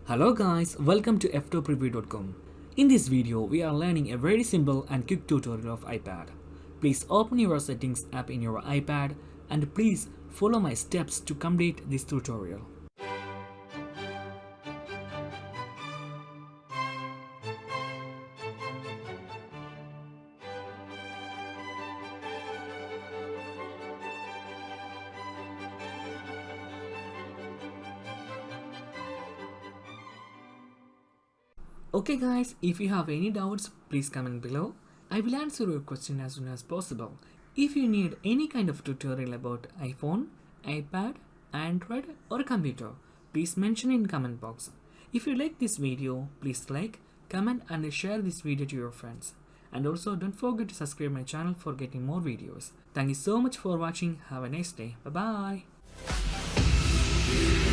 Hello guys, welcome to Ftopreview.com. In this video, we are learning a very simple and quick tutorial of iPad. Please open your settings app in your iPad and please follow my steps to complete this tutorial. Okay guys, if you have any doubts, please comment below. I will answer your question as soon as possible. If you need any kind of tutorial about iPhone, iPad, Android or computer, please mention in comment box. If you like this video, please like, comment and share this video to your friends. And also don't forget to subscribe my channel for getting more videos. Thank you so much for watching. Have a nice day. Bye bye.